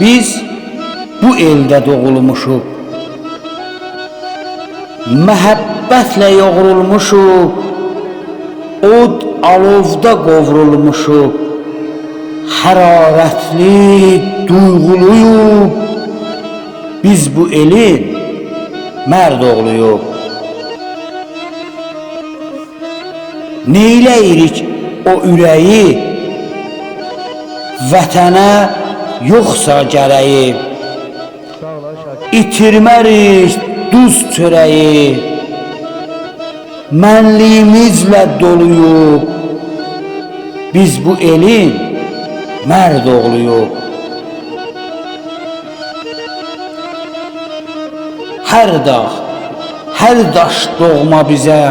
Biz bu eldə doğulmuşuq, məhəbbətlə yoğrulmuşuq, od alovda qovrulmuşuq, hərarətli, duyğuluyuq. Biz bu elin mərd oğluyuq. Neyləyirik o ürəyi, vətənə yoxsa gərəyi, itirmərik duz çörəyi, mənliyimizlə doluyuq. Biz bu elin mərd oğluyuq. Hər dağ, hər daş doğma bizə,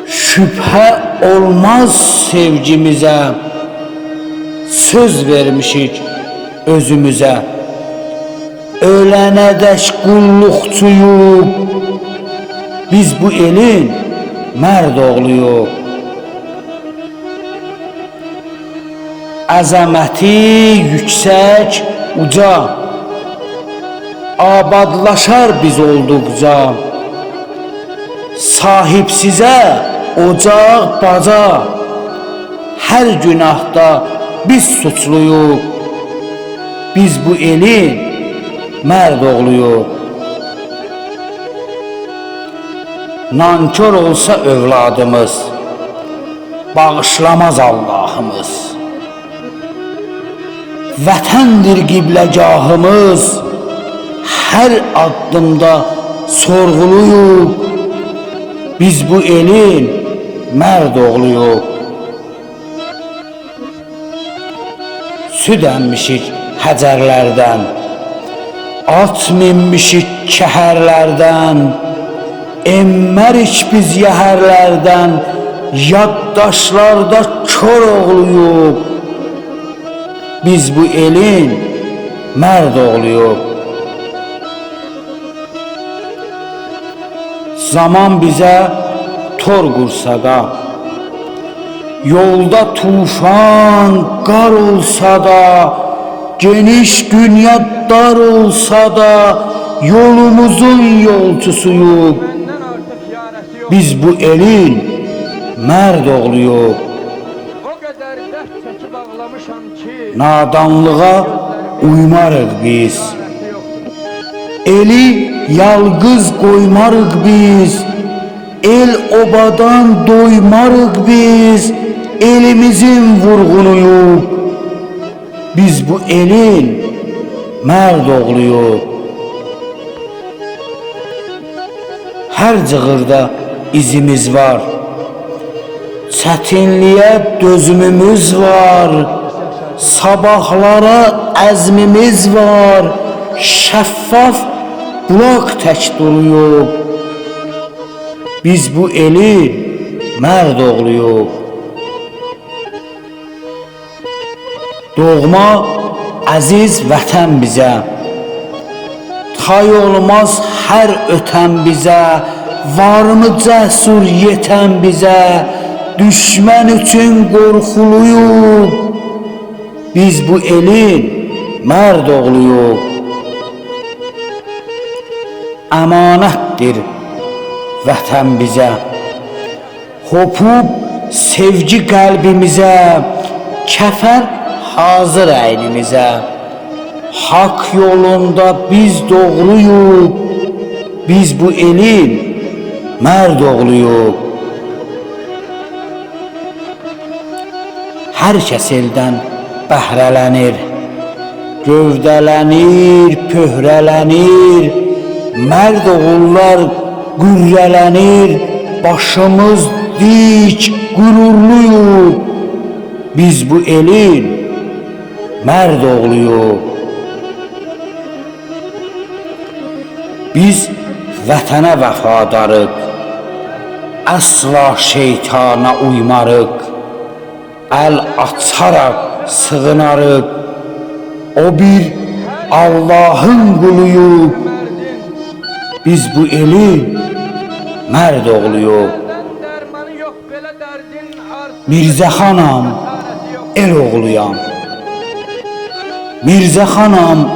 şübhə olmaz sevgimizə. Söz vermişik özümüzə, ölənədək qulluqçuyuq. Biz bu elin mərd oğluyuq. Əzəməti yüksək, uca, abadlaşar biz olduqca. Sahibsizə ocaq, baca, hər günahda biz suçluyuq. Biz bu elin mərd oğluyuq. Nankör olsa övladımız, bağışlamaz Allahımız. Vətəndir qibləgahımız, hər addımda sorğuluyuq. Biz bu elin mərd oğluyuq. Süd əmmişik həcərlərdən, at minmişik kəhərlərdən, emmərik biz yəhərlərdən, yaddaşlarda kör oğluyuq. Biz bu elin mərd oğluyuq. Zaman bizə tor qursa da, yolda tufan, qar olsa da, geniş dünya dar olsa da, yolumuzun yolçusuyuq. Biz bu elin mərd oğluyuq. Nadanlığa uymarıq biz, eli yalqız qoymarıq biz, el obadan doymarıq biz, elimizin vurğunuyuq. Biz bu elin mərd oğluyuq. Hər cığırda izimiz var, çətinliyə dözümümüz var, sabahlara əzmimiz var, şəffaf bulaq tək duruyuq. Biz bu elin mərd oğluyuq. Doğma əziz vətən bizə, tay olmaz hər ötən bizə, varmı cəsur yetən bizə, düşmən üçün qorxuluyuq. Biz bu elin mərd oğluyuq. Əmanətdir vətən bizə, hopub sevgi qəlbimizə, kəfər hazır əynimizə. Hak yolunda biz doğruyuq. Biz bu elin mərd oğluyuq. Hər kəs eldən bəhrələnir, gövdələnir, pöhrələnir. Mərd oğullar qürrələnir, başımız dik, qürurluyuq. Biz bu elin mərd oğluyuq. Biz vətənə vəfadarıq, əsla şeytana uymarıq. Əl açaraq sığınarıq, o bir Allahın quluyuq. Biz bu elin mərd oğluyuq. Mirzə xanam, el oğluyam. Mirzə xanam,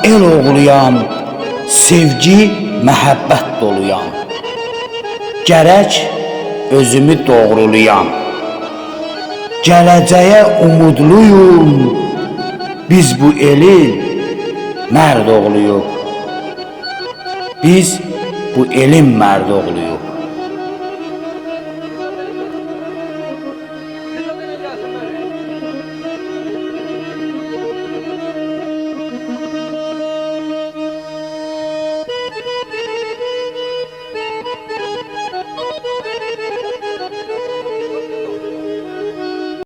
el oğluyam, sevgi, məhəbbət doluyam. Gərək özümü doğruluyam. Gələcəyə umudluyum, biz bu elin mərd oğluyuq. Biz bu elin mərd oğluyuq.